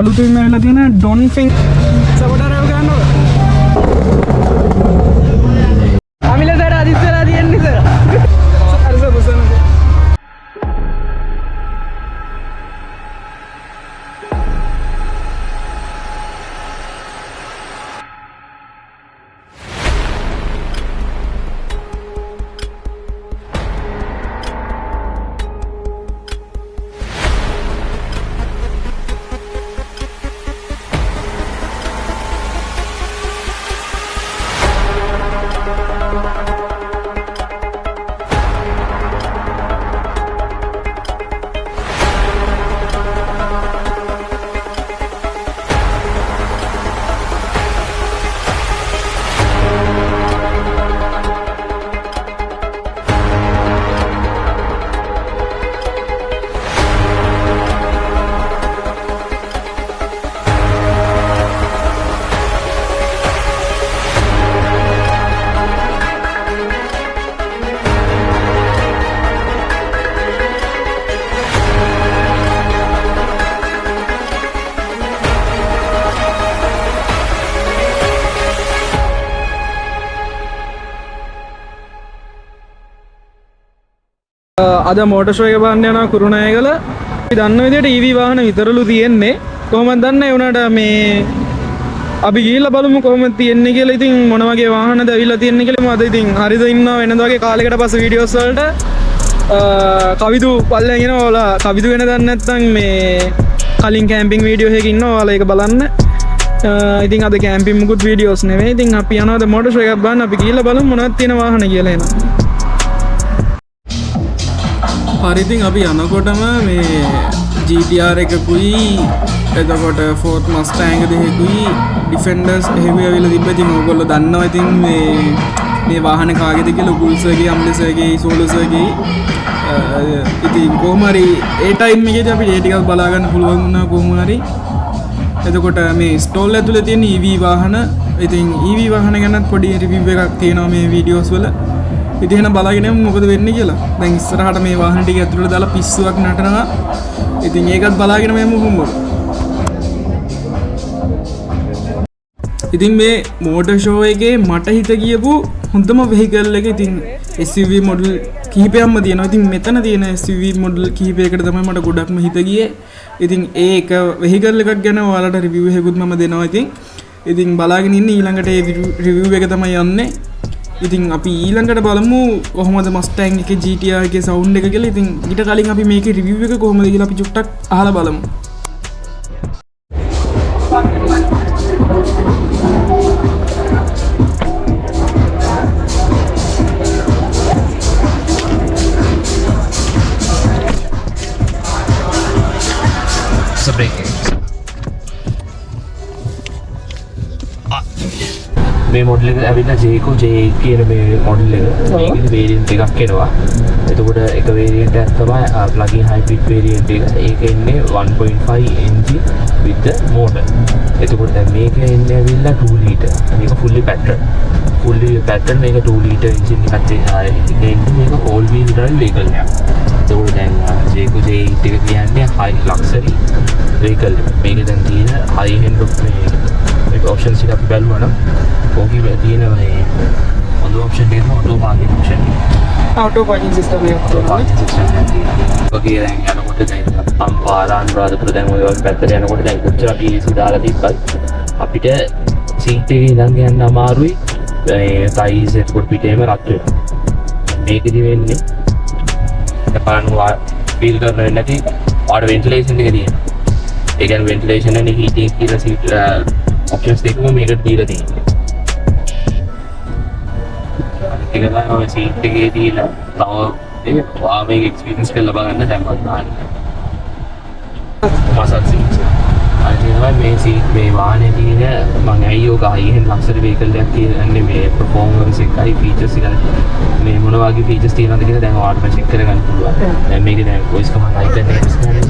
අලුතින්ම ඇවිල්ලා තියෙන ඩොන්ෆින් සපෝටරල් ගන්නවා. අමිලසට අදිස්සලා තියෙන්නේ සර්. අරස බසන. අද මෝටර් ෂෝ එක බලන්න යනවා කුරුණෑගල. අපි දන්න විදිහට EV වාහන විතරලු තියෙන්නේ. කොහොමද දන්නේ? ඒ උනාට මේ අපි ගිහිල්ලා බලමු කොහොමද තියෙන්නේ කියලා. ඉතින් මොන වගේ වාහනද ඇවිල්ලා තියෙන්නේ කියලා. මම අද ඉතින් හරිද ඉන්නවා වෙනද වගේ කාලයකට පස්සේ වීඩියෝස් වලට කවිදු පල්ලෙන් එනවා. ඔයාලා කවිදු වෙන දන්නේ නැත්නම් මේ කලින් කැම්පින් වීඩියෝ එකක ඉන්නවා. ඔයාලා ඒක බලන්න. ඉතින් අද කැම්පින් මුකුත් වීඩියෝස් නෙවෙයි. ඉතින් අපි යනවා ද මෝටර් ෂෝ එකක් බලන්න. අපි ගිහිල්ලා බලමු මොනවද තියෙන වාහන කියලා එනවා. හරිතින් අපි යනකොටම මේ GTR එකකුයි එතකොට ෆෝර්ත් මස්ටෑන්ග් දෙකකුයි ඩිෆෙන්ඩර්ස් එහෙම ඇවිල්ලා තිබ්බා. ඉතින් ඕගොල්ලෝ දන්නවා ඉතින් මේ වාහන කාගේද කියලා උගුල්සර්ගේ අම්ලසර්ගේ සෝලසර්ගේ. ඉතින් කොහොම හරි ඒ ටයිම් එකේදී අපිට ඒ ටිකක් බලා ගන්න පුළුවන් වුණා කොහොම හරි. එතකොට මේ ස්ටෝල් ඇතුලේ තියෙන EV වාහන. ඉතින් EV වාහන ගැනත් පොඩි රිවිව් එකක් තියෙනවා මේ වීඩියෝස් වල. ඉතින් එහෙනම් බලාගෙන යමු මොකද වෙන්නේ කියලා. දැන් ඉස්සරහට මේ වාහන ටික ඇතුළට දාලා පිස්සුවක් නටනවා. ඉතින් ඒකත් බලාගෙන යමු කොහොමද. ඉතින් මේ මෝටර් ෂෝ එකේ මට හිත ගියපු හොඳම වෙහිකල් එක ඉතින් SUV මොඩල් කිහිපයක්ම තියෙනවා. ඉතින් මෙතන තියෙන SUV මොඩල් කිහිපයකට තමයි මට ගොඩක්ම හිත ගියේ. ඉතින් ඒක වෙහිකල් එකක් ගැන ඔයාලට රිවිව් එකකුත් මම දෙනවා. ඉතින් බලාගෙන ඉන්න ඊළඟට ඒ රිවිව් එක තමයි යන්නේ. ඉතින් අපි ඊළඟට බලමු කොහොමද මස්ටෑන්ග් එකේ GTR එකේ සවුන්ඩ් එක කියලා. ඉතින් ඊට කලින් අපි මේකේ රිවිව් එක කොහොමද කියලා අපි චුට්ටක් අහලා බලමු. මේ මොඩල් එක ඇවිල්ලා Jayco J8 කියන මේ මොඩල් එක. මේකේ වේරියන්ට් එකක් එනවා. එතකොට එක වේරියන්ට් එකක් තමයි plug-in hybrid වේරියන්ට් එක. ඒක එන්නේ 1.5 engine with the motor. එතකොට දැන් මේක එන්නේ ඇවිල්ලා 2 liter. මේක fully petrol. මේක 2 liter engine එකක් තියෙනවා. මේක all wheel drive vehicle එකක්. එතකොට දැන් Jayco J8 එක කියන්නේ high luxury vehicle එක. මේක දැන් තියෙන high end of මේ options එක අපි බලුවා නම් ඕකේ තියෙන මේ හොඳ option එක auto parking option. auto parking system එක තියෙනවා. ඔකේ දැන් යනකොට දැන් අම්පාර අනුරාධපුර දැන් ඔය පැත්තට යනකොට දැන් කොච්චර අපි AC දාලා තිබ්බත් අපිට සීට් එකේ ඉඳන් යන්න අමාරුයි. මේ සයිස් එතකොට පිටේම රත් වෙනවා. මේකෙදි වෙන්නේ බලන්න ෆීල් කරන්නේ නැති ආඩ වෙන්ටිලේෂන් එක තියෙනවා. ඒ කියන්නේ වෙන්ටිලේෂන් and heating කියලා සීට් options දෙකම මේකට දීලා තියෙනවා. ඒක තමයි ඔය සීට් එකේ දීලා තව ඒක මේක එක්ස්පීරියන්ස් කරලා බලන්න දැම්මත් නාන්නේ. Muscle seat. අනිත් තමයි මේ සීට් මේ වාහනේ තියෙන මම අයියෝක හයි-end ලක්ෂරි වෙහිකල් එකක් කියන්නේ මේ performance එකයි features එකයි මේ මොන වගේ features තියෙනවද කියලා දැන් ඔයාලට චෙක් කරගන්න පුළුවන්. දැන් මේකේ දැන් voice command icon එක scan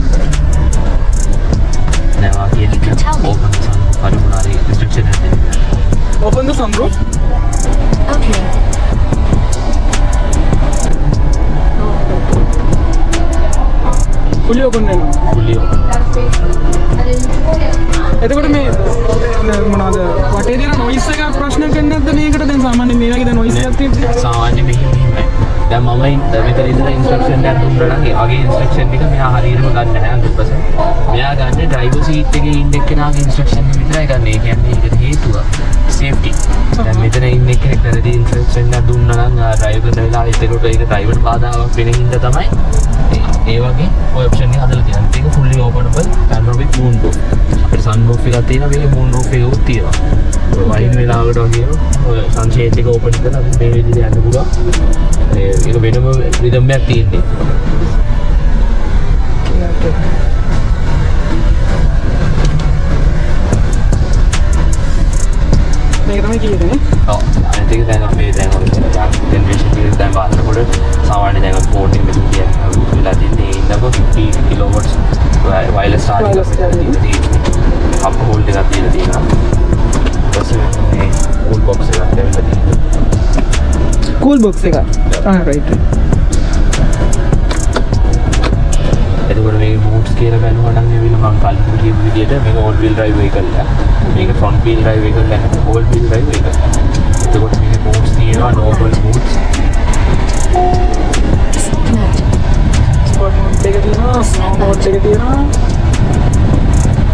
now here you can open the sunroof. I don't know the restriction is there. Open the sunroof. Okay. Fully open now. Fully open. එතකොට මේ මොනවද වටේ තියෙන නොයිස් එක ප්‍රශ්නයක් වෙන්නේ නැද්ද මේකට දැන් සාමාන්‍ය මේ වගේ දැන් නොයිස් එකක් තියෙන්නේ සාමාන්‍ය මෙහෙමයි. දැන් මම මෙතන ඉඳලා ඉන්ස්ට්‍රක්ෂන් එකක් දුන්නා නම් ඒ වගේ ඉන්ස්ට්‍රක්ෂන් එක මෙයා හරියටම ගන්න නැහැ 100%. මෙයා ගන්න ඩ්‍රයිවර් සීට් එකේ ඉන්න එක්කෙනාගේ ඉන්ස්ට්‍රක්ෂන් එක විතරයි ගන්න. ඒ කියන්නේ ඒකට හේතුව සේෆ්ටි. දැන් මෙතන ඉන්න එක්කෙනෙක් වැරදි ඉන්ස්ට්‍රක්ෂන් එකක් දුන්නා නම් ඩ්‍රයිවර් වෙලා ඒකට ඒක ඩ්‍රයිවර්ට බාධාවක් වෙන හින්දා තමයි ඒ වගේ ඔය ඔප්ෂන් එක හදලා තියෙනවා. ඒක fully openable panoramic moonroof. අපිට sunroof එකක් තියෙනවා මේකේ moonroof එකකුත් තියෙනවා. වයින් වෙලාවකට වගේ ඔය sunshade එක open කරලා අපි මේ විදිහට යන්න පුළුවන්. ඒක වෙනම rhythm එකක් තියෙන්නේ. මේක තමයි කියන්නේ නේ ඔව් අනිත් එක දැන් අපි දැන් ඔය ජෙනරේෂන් එක දැන් බලනකොට සාමාන්‍ය දැන් ස්පෝර්ට් එක මෙතන කියන්නේ වෙලා තියෙන්නේ ඉන්නකො 50 කිලෝවොට්ස් වයර්ලස් චාර්ජර් එකක් තියෙනවා අප් හෝල්ඩ් එකක් දීලා තියෙනවා ඊපස්සේ මේ කූල් බොක්ස් එකක් දෙවිලා තියෙනවා කූල් බොක්ස් එක රයිට් එතකොට මේ බූට්ස් කියලා බලනවා නම් ඇවිල්ලා මම කලින් කියපු විදිහට මේක all wheel drive vehicle එක. මේක front wheel drive vehicle එක නෙවෙයි all wheel drive vehicle. එතකොට මේකේ බූට්ස් තියෙනවා normal boots. ස්පෝර්ට් මෝඩ් එක තියෙනවා ස්නෝ මෝඩ් එක තියෙනවා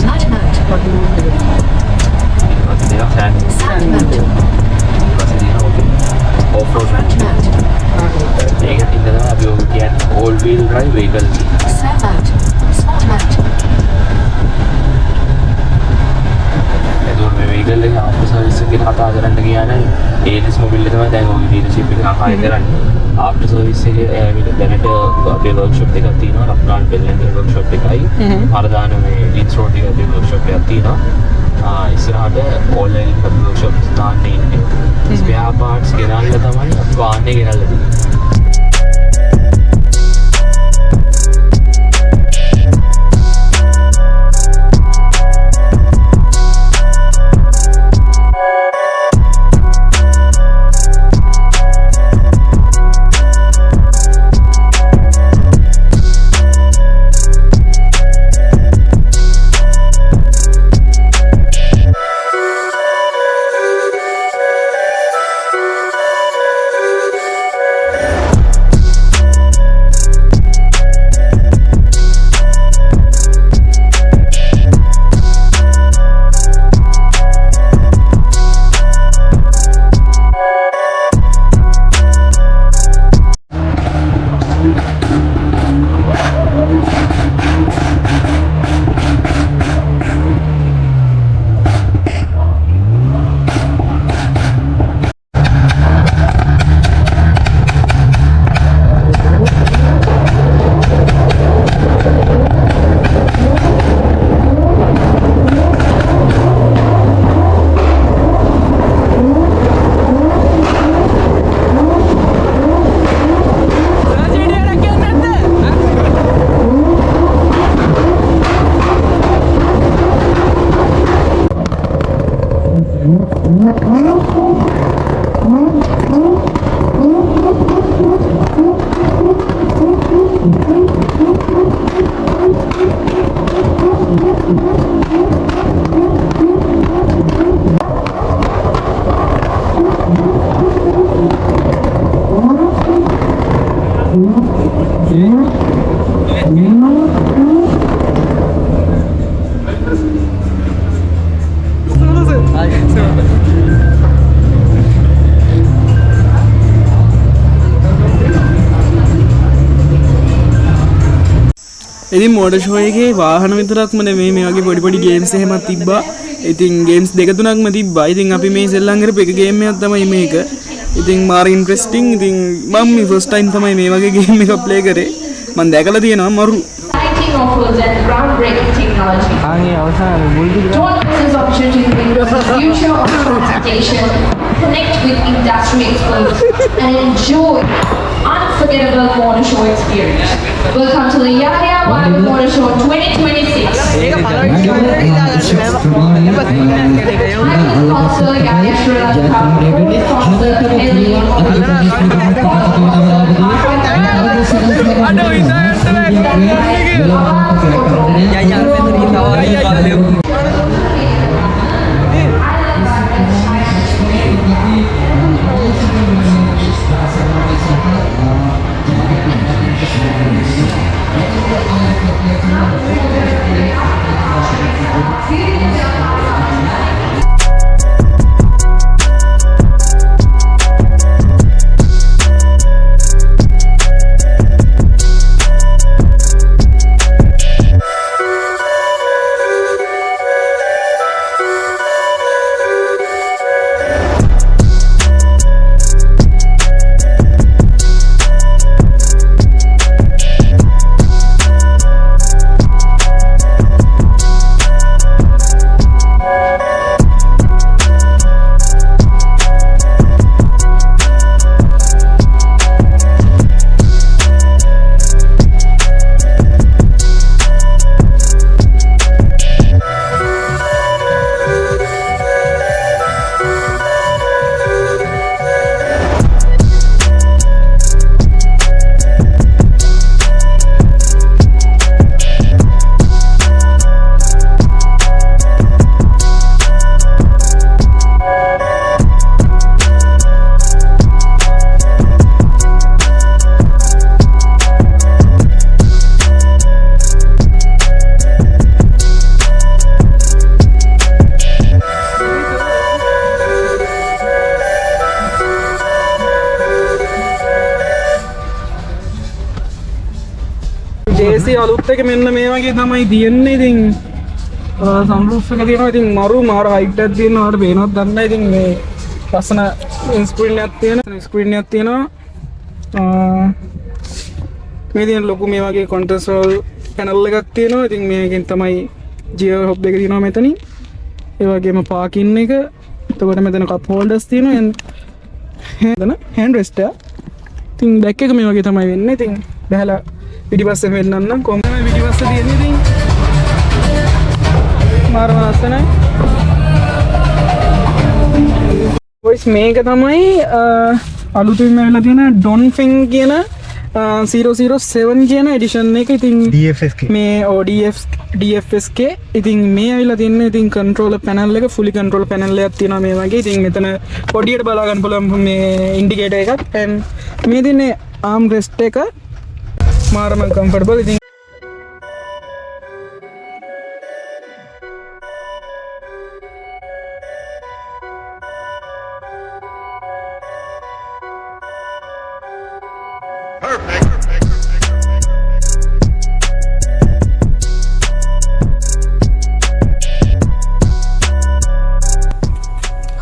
Mud mode. ඊට පස්සේ Sand mode. off road Front mode. මේක ඉඳලා අපි ඔය කියන්නේ all wheel drive vehicle. Sand mode. Sport mode. එතකොට මේ vehicle එක after service එක කතා කරන්න කියන්නේ ALS mobile එක තමයි දැන් ඔය dealership එක ආයෙ කරන්නේ. after service එකේ දැනට අපේ workshop එකක් තියෙනවා රත්නාල් පෙල්ලෙන්ගේ workshop එකයි. හරදාන මේ Leeds Road එකේ workshop එකක් තියෙනවා. ඉස්සරහට online workshop දාන්නේ ඉන්නේ. spare parts ගෙනල්ලා තමයි අපි වාහනේ ගෙනල්ලා දෙන්නේ. ඉතින් මෝටර් ෂෝ එකේ වාහන විතරක්ම නෙමෙයි මේ වගේ පොඩි පොඩි ගේම්ස් එහෙමත් තිබ්බා. ඉතින් ගේම්ස් දෙක තුනක්ම තිබ්බා. ඉතින් අපි මේ සෙල්ලම් කරපු එක ගේම් එකක් තමයි මේක. ඉතින් මාර ඉන්ටරෙස්ටිං. ඉතින් මම මේ ෆස්ට් ටයිම් තමයි මේ වගේ ගේම් එකක් ප්ලේ කරේ. මම දැකලා තියෙනවා මරු. Offers and groundbreaking technology. Don't miss this opportunity to bring the future of transportation, connect with industry experts, and enjoy unforgettable motor show experience. Welcome to the Yaya Wanabe Motor Show 2026. Sponsor Yaya Sri Lanka, sponsor Aduh, itu අලුත් එක මෙන්න මේ වගේ තමයි තියෙන්නේ. ඉතින් sunroof එක තියෙනවා. ඉතින් මාර හයිට් එකක් තියෙනවා. ඔයාලට පේනවද දන්නේ නැහැ. ඉතින් මේ ලස්සන ස්ක්‍රීන් එකක් තියෙනවා. මේ තියෙන ලොකු මේ වගේ කොන්ට්‍රෝල් පැනල් එකක් තියෙනවා. ඉතින් මේකෙන් තමයි ජියෝ හොබ් එක තියෙනවා මෙතනින්. ඒ වගේම පාකින් එක. එතකොට මෙතන කප් හෝල්ඩර්ස් තියෙනවා. එතන හෑන්ඩ් රෙස්ට් එක. ඉතින් බෑක් එක මේ වගේ තමයි වෙන්නේ. ඉතින් බහලා පිටිපස්සෙන් වෙන්නන්න කොහොමද පිටිපස්සේ තියෙන්නේ. ඉතින් මාරම ලස්සනයි. වොයිස් මේක තමයි අලුතින්ම වෙලා තියෙන ඩොන්ෆින් කියන 007 කියන එඩිෂන් එක. ඉතින් DFSK මේ DFSK ඉතින් මේ ඇවිල්ලා තින්නේ ඉතින් කන්ට්‍රෝලර් පැනල් එක ෆුලි කන්ට්‍රෝලර් පැනල් එකක් තියෙනවා මේ වගේ. ඉතින් මෙතන පොඩියට බලා ගන්න පුළුවන් මේ ඉන්ඩිකේටර් එකක්. and මේ තින්නේ ආම් රෙස්ට් එක මාරම කම්ෆර්ටබල්. ඉතින්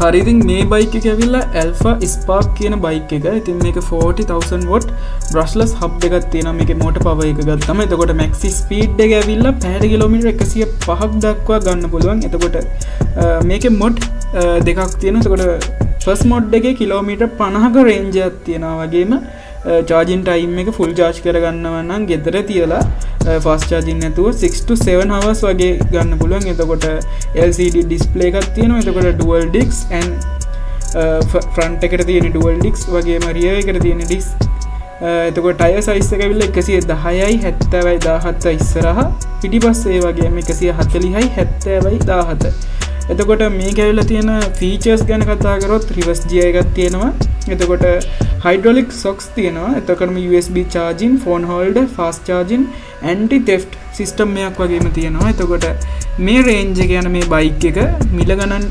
හරි ඉතින් මේ බයික් එක ඇවිල්ලා Alpha Spark කියන බයික් එක. ඉතින් මේක 40000 watt brushless hub එකක් තියෙනවා. මේකේ motor power එක ගත්තම එතකොට maxi speed එක ඇවිල්ලා පැයට කිලෝමීටර් 105ක් දක්වා ගන්න පුළුවන්. එතකොට මේකේ mod දෙකක් තියෙනවා. එතකොට first mod එකේ කිලෝමීටර් 50ක range එකක් තියෙනවා. වගේම charging time එක full charge කරගන්නවා නම් ගෙදර තියලා fast charging නැතුව 6 to 7 hours වගේ ගන්න පුළුවන්. එතකොට LCD display එකක් තියෙනවා. එතකොට dual disc and front එකට තියෙන dual disc වගේම rear එකට තියෙන disc. එතකොට tire size එක ඇවිල්ලා 110යි 70යි 17යි ඉස්සරහා. පිටිපස්සේ ඒ වගේම 140යි 70යි 17. එතකොට මේක ඇවිල්ලා තියෙන features ගැන කතා කරොත් reverse gear එකක් තියෙනවා. එතකොට hydraulic shocks තියෙනවා. එතකොටම USB charging, phone holder, fast charging, anti theft system එකක් වගේම තියෙනවා. එතකොට මේ range එක යන මේ bike එක මිල ගණන්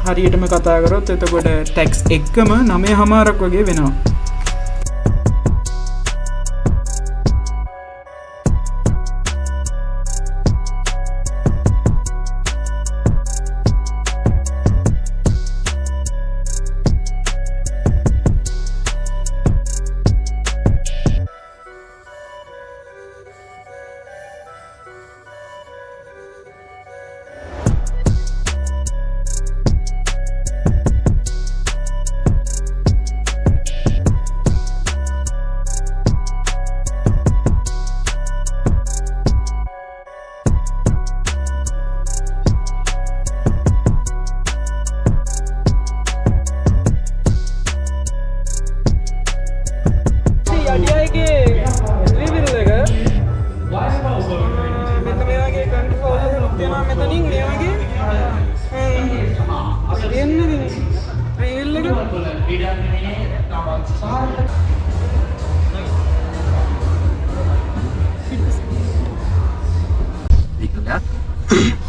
හරියටම කතා කරොත් එතකොට tax එක්කම 9.5ක් වගේ වෙනවා.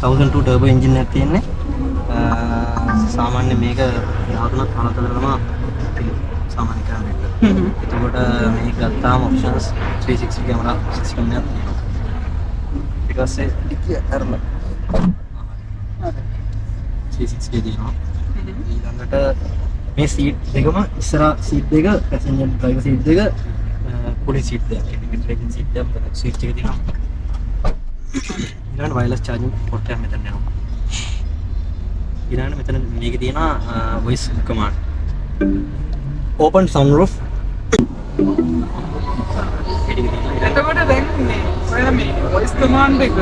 Thousand two turbo engine එකක් තියෙන්නේ. සාමාන්‍ය මේක 13ක් 14 තමයි සාමාන්‍ය කරන්නේ. එතකොට මේක ගත්තාම options 360 camera system එකක් තියෙනවා. ඊට පස්සේ ඩිකිය අරලා 360 තියෙනවා. ඊළඟට මේ seat දෙකම ඉස්සරහා seat දෙක passenger driver seat දෙක පොඩි seat දෙක. ඉන්ඩිකේටර් seat දෙක switch එක තියෙනවා. ඊළඟට wireless charging port එකක් මෙතන යනවා. ඊළඟට මෙතන මේකේ තියෙනවා voice command. Open sunroof. එතකොට දැන් ඔයාලා මේ voice command එක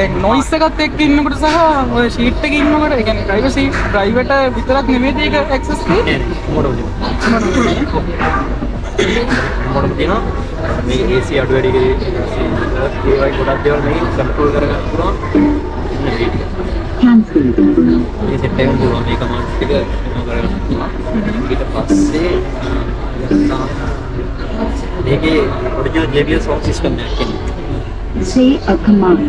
දැන් noise එකත් එක්ක ඉන්නකොට සහ ඔය sheet එකේ ඉන්නකොට ඒ කියන්නේ driver seat driverට විතරක් නෙමෙයි ඒක access තියෙන්නේ. මොඩල් තියෙනවා. මේ AC අඩු වැඩි කරේ ඒවයි ගොඩක් දේවල් මේ කන්ට්‍රෝල් කරගන්න පුළුවන්. Cancel. මේ සෙට් එකෙන් පුළුවන් මේ කමාන්ඩ් ටික කරගන්න පුළුවන්. ඊට පස්සේ මේකේ ඔරිජිනල් JBL sound system එකක් තියෙනවා. Say a command.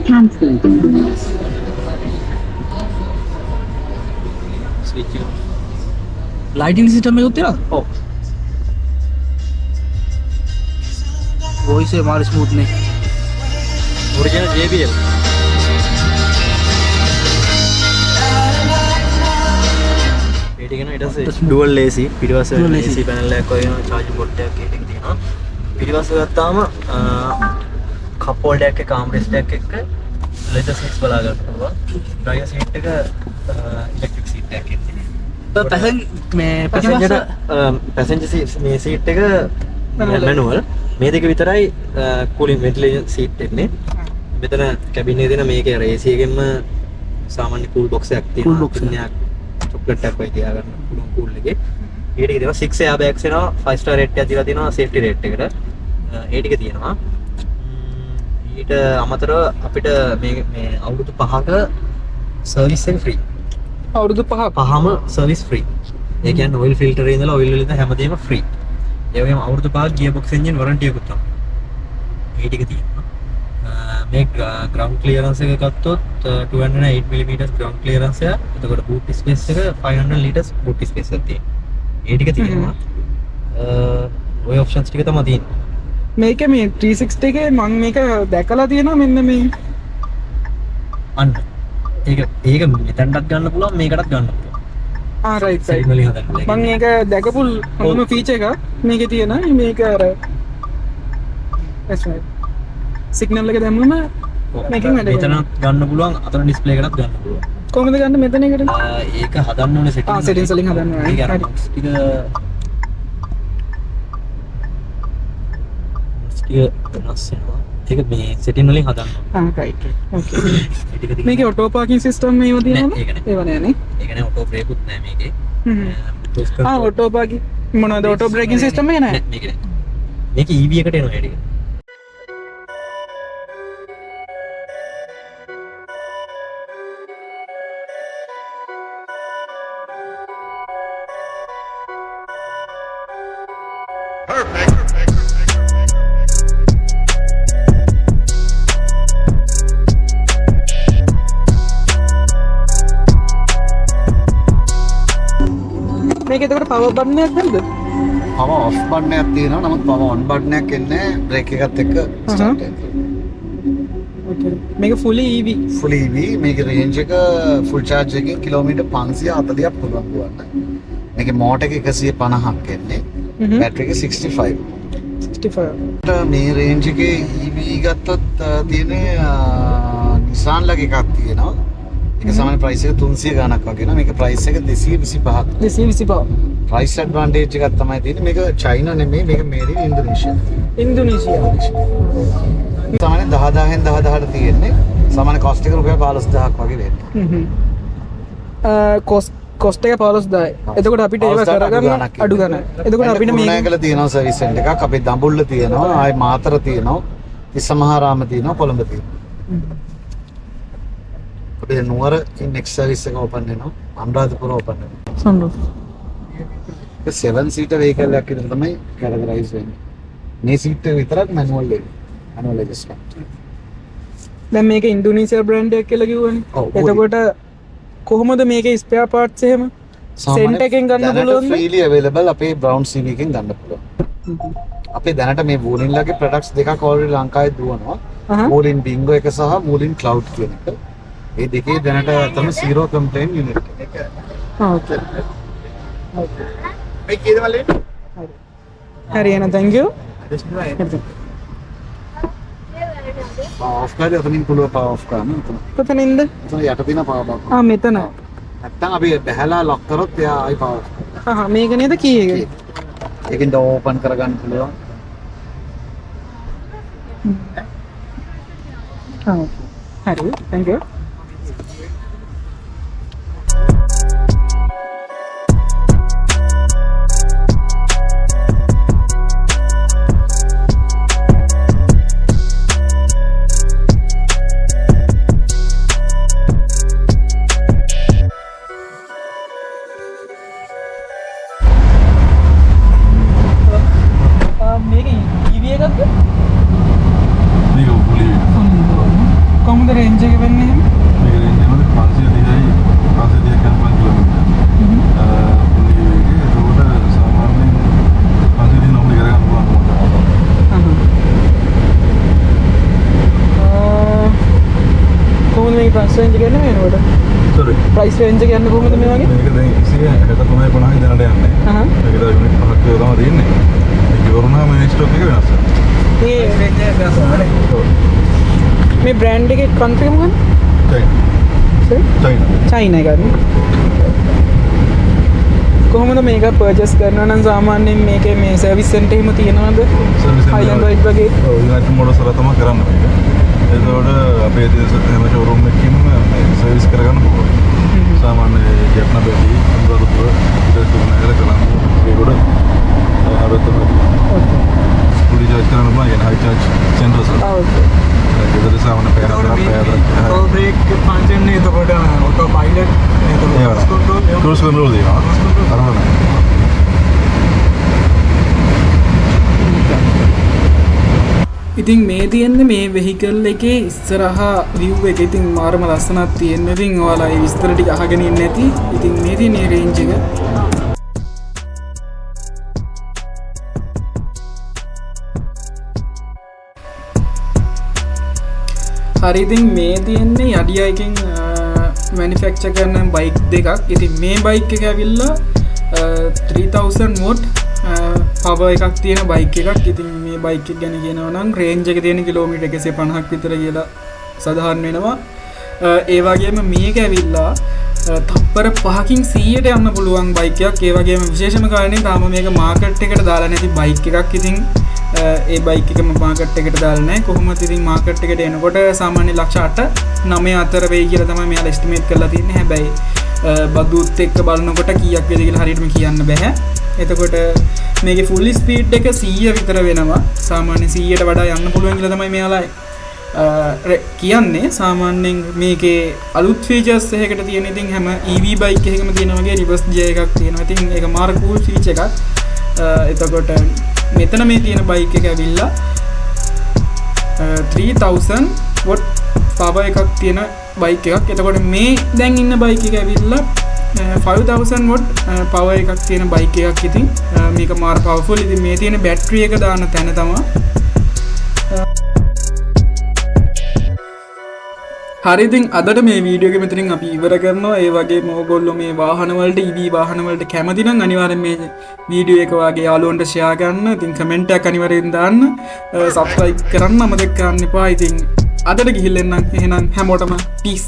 Cancel. Switch එක. lighting system එකක් තියෙනවා. ඔව්. වොයිස් එක මාර ස්මූත් නේ. Original JBL. ඒක කියන ඊට පස්සේ ඩුවල් AC පිටිපස්සේ Dual AC. AC පැනල් එකක් වගේ charging port එකක් ඒකේ තියෙනවා. පිටිපස්සේ ගත්තාම කප් හෝල්ඩර් එකක් ආම්රෙස්ට් එකක් එක්ක leather seats බලා ගන්න පුළුවන්. driver seat එක electric seat එකක් ඉන්නේ. පැසෙන් මේ passenger පිටිපස්ස seat මේ seat එක manual. මේ දෙක විතරයි cooling ventilation seat එන්නේ. මෙතන cabin එකේ දෙන මේකේ අර AC එකෙන්ම සාමාන්‍ය cool box එකක් Cool තියෙනවා. box එක. chocolate එකක් වගේ තියා ගන්න පුළුවන් cool එකේ. ඒ ටික දෙනවා 6 airbags එනවා 5 star rate එකක් දීලා තියෙනවා safety rate එකට. ඒ ටික තියෙනවා. ඊට අමතරව අපිට මේ අවුරුදු 5ක සර්විස් එක ෆ්‍රී. අවුරුදු 5ක් පහම සර්විස් ෆ්‍රී. ඒ කියන්නේ ඔයිල් ෆිල්ටර් එකේ ඉඳලා ඔයිල් වලින් හැමදේම ෆ්‍රී. ඒ වගේම අවුරුදු 5ක් ගියර් බොක්ස් එන්ජින් වරන්ටි එකකුත් තමයි. මේ ටික තියෙනවා. මේ ground clearance එක ගත්තොත් 208 mm ground clearance එක. එතකොට boot space එක 500 liters boot space එකක් තියෙනවා. ඒ ටික තියෙනවා. ඔය options ටික තමයි තියෙන්නේ. මේක මේ 360 එකේ මම මේක දැකලා තියෙනවා මෙන්න මේ අන්න. ඒක මෙතනටත් ගන්න පුළුවන් මේකටත් ගන්න පුළුවන්. රයිට් සයිඩ් රයිට් වලින් හදන්න. මම මේක දැකපු හොඳම ෆීචර් එකක් මේකේ තියෙන මේක අර සිග්නල් එක දැම්මම මේකෙන් වැඩ මෙතන කරනවා. ගන්න පුළුවන් අතන ඩිස්ප්ලේ එකටත් ගන්න පුළුවන්. කොහොමද ගන්න මෙතන එකට ඒක හදන්න ඕනේ settings settings වලින් හදන්න ඕනේ. ඒක අර හරි. box ටික වෙනස් වෙනවා. ඒක මේ setting වලින් හදන්න ඕනේ. රයිට් ඕකේ ඒ ටික තියෙනවා. මේකේ ඔටෝ පාකින් සිස්ටම් මේව තියෙනවද නෑ, ඒක නෑ. ඒව නෑනේ ඒක නේ auto brake උත් නෑ මේකේ. ඔටෝ පාකින් මොනවද ඔටෝ බ්‍රේකින් සිස්ටම් එක නෑ මේක නෑ. මේක EV එකට එනවා ඒ ටික. මේක එතකොට පවර් බටන් එකක් නැද්ද පව ඔෆ් බටන් එකක් තියෙනවා. නමුත් පව ඔන් බටන් එකක් එන්නේ බ්‍රේක් එකත් එක්ක ස්ටාර්ට් වෙනවා. ඕකේ මේක fully EV ෆුල් EV මේකේ රේන්ජ් එක ෆුල් චාර්ජ් එකකින් කිලෝමීටර් 540ක් පුළුවන් දුවන්න. මේකේ මෝටර් එක 150ක් එන්නේ. බැටරි එක 65. 65 මේ රේන්ජ් එකේ EV ගත්තොත් තියෙන්නේ Nissan ලගේ එකක් තියෙනවා. ඒක සාමාන්‍ය ප්‍රයිස් එක 300 ගණක් වගේ නේ. මේක ප්‍රයිස් එක 225ක්. 225 ප්‍රයිස් ඇඩ්වාන්ටේජ් එකක් තමයි තියෙන්නේ. මේක චයිනා නෙමෙයි මේක මේඩ් ඉන් ඉන්ඩෝනේෂියා. ඉන්දුනීසියා සාමාන්‍ය 10000න් 10000ට තියෙන්නේ. සාමාන්‍ය කොස්ට් එක රුපියල් 15000ක් වගේ වෙන්නේ. කොස්ට් එක 15000යි එතකොට අපිට ඒව කරගන්න අඩු ගන්න එතකොට අපිට මේක මේකල තියෙනවා සර්විස් සෙන්ටර් එකක්. අපේ දඹුල්ල තියෙනවා, ආයි මාතර තියෙනවා, තිස්සමහාරාම තියෙනවා, කොළඹ තියෙනවා. අපේ නුවර next service එක open වෙනවා. අනුරාධපුර open වෙනවා. සම්රූෆ් ඒක 7 seater vehicle එකක් විතර තමයි categorize වෙන්නේ. මේ seat එක විතරක් manual වෙන්නේ. manual adjustment. දැන් මේක ඉන්දුනීසියා බ්‍රෑන්ඩ් එකක් කියලා කිව්වනේ ඔව්. එතකොට කොහොමද මේකේ ස්පෙයා පාර්ට්ස් එහෙම සෙන්ටර් එකෙන් ගන්න පුළුවන්ද freely available අපේ Brown CV එකෙන් ගන්න පුළුවන්. අපේ දැනට මේ Wooling ලගේ products දෙකක් already ලංකාවේ දුවනවා. Wooling Bingo එක සහ Wooling Cloud කියන එක. මේ දෙකේ දැනට තමයි zero complaint unit එක. ඕකේ මේ කීයද මල්ලේ? හරි එහෙනම් thank you off කරලා එතනින් පුළුවන් power off කරන්න. කොතනින්ද එතන යට තියෙන power box. මෙතන නැත්තම් අපි බහැලා lock කරොත් එයා ආයි power off කරනවා. මේක නේද කී එක ඒකෙන් door open කරගන්න පුළුවන්. හරි thank you මේක EV එකක්ද මේක පුලි කොහොමද රේන්ජ් එක වෙන්නේ එහෙම මේක රේන්ජ් එක 530යි 530 කල්පන කිලෝමීටර්. පුලි එකේ ඒකට සාමාන්‍යයෙන් 530 නොබලි කරගන්න පුළුවන්. රේන්ජ් එක යන්නේ කොහොමද මේ වගේ? මේක දැන් 163.50 දැනට යන්නේ. මේක දැන් යුනිට් 5ක් විතර තමයි තියෙන්නේ. මේක ඉවරුනහම මේ ස්ටොක් එක වෙනස් වෙනවා. මේ බ්‍රෑන්ඩ් එකේ කන්ට්‍රි මොකක්ද? චයිනා එකද? කොහොමද මේක පර්චේස් කරනවා නම් සාමාන්‍යයෙන් මේකේ මේ සර්විස් සෙන්ටර් එහෙම තියෙනවද? හයිලන්ඩ් වයිඩ් වගේ? ඔව් යුනයිටඩ් මොඩල්ස් වල තමයි කරන්න මේක. ඒකෝට අපේ දේශත් හැම ෂෝරූම් එකකින්ම මේ සර්විස් කරගන්න පුළුවන්. සාමාන්‍ය ගැට්න බැටි අනුරාධපුර ඉතින් නගර කරන්න. ඒකෝට අවතම පුලි ජාජ් කරන්න පුළුවන් යන හයි චාර්ජ් සෙන්ටර්ස් වල. ඕකේ. ඒකද සාමාන්‍ය ඕල් බ්‍රේක් ෆන්ක්ෂන් නේ එතකොට ඔටෝ පයිලට් ක්‍රූස් කන්ට්‍රෝල් දෙනවා. අරහන. ඉතින් මේ තියෙන්නේ මේ වෙහිකල් එකේ ඉස්සරහා view එක. ඉතින් මාරම ලස්සනක් තියෙනවා. ඉතින් ඔයාලා ඒ විස්තර ටික අහගෙන ඉන්නේ නැති. ඉතින් මේ තියෙන රේන්ජ් එක හරි. ඉතින් මේ තියෙන්නේ යඩියයිකින් මැනිෆැක්චර් කරන බයික් දෙකක්. ඉතින් මේ බයික් එක ඇවිල්ලා 3000 watt පවර් එකක් තියෙන බයික් එකක්. ඉතින් මේ බයික් එක ගැන කියනවා නම් රේන්ජ් එක තියෙන කිලෝමීටර් 150ක් විතර කියලා සඳහන් වෙනවා. ඒ වගේම මේක ඇවිල්ලා තප්පර 5කින් 100ට යන්න පුළුවන් බයික් එකක්. ඒ වගේම විශේෂම කාරණේ තාම මේක මාකට් එකට දාලා නැති බයික් එකක්. ඉතින් ඒ බයික් එකම මාකට් එකට දාලා නැහැ. කොහොමද ඉතින් මාකට් එකට එනකොට සාමාන්‍ය ලක්ෂ 8-9 අතර වෙයි කියලා තමයි මෙයාලා එස්ටිමේට් කරලා තින්නේ. හැබැයි බදුත් එක්ක බලනකොට කීයක් වේද කියලා හරියටම කියන්න බෑ. එතකොට මේකේ ෆුල් ස්පීඩ් එක 100 විතර වෙනවා. සාමාන්‍ය 100ට වඩා යන්න පුළුවන් කියලා තමයි මෙයාලා කියන්නේ. සාමාන්‍යයෙන් මේකේ අලුත් ෆීචර්ස් එකකට තියෙන ඉතින් හැම EV බයික් එකකම තියෙන වගේ රිවර්ස් ජේ එකක් තියෙනවා. ඉතින් ඒක මාර කූල් ෆීචර් එකක්. එතකොට මෙතන මේ තියෙන බයික් එක ඇවිල්ලා 3000 watt power එකක් තියෙන බයික් එකක්. එතකොට මේ දැන් ඉන්න බයික් එක ඇවිල්ලා 5000 watt power එකක් තියෙන බයික් එකක්. ඉතින් මේක මාර පවර්ෆුල්. ඉතින් මේ තියෙන බැටරි එක දාන තැන තමයි. හරි. ඉතින් අදට මේ වීඩියෝ එක මෙතනින් අපි ඉවර කරනවා. ඒ වගේම ඕගොල්ලෝ මේ වාහන වලට EV වාහන වලට කැමති නම් අනිවාර්යෙන් මේ වීඩියෝ එක වාගේ යාළුවන්ට ෂෙයා කරන්න. ඉතින් කමෙන්ට් එකක් අනිවාර්යෙන් දාන්න. සබ්ස්ක්‍රයිබ් කරන්න අමතක කරන්න එපා. ඉතින් අදට ගිහිල්ලා එන්නම්. එහෙනම් හැමෝටම පීස්.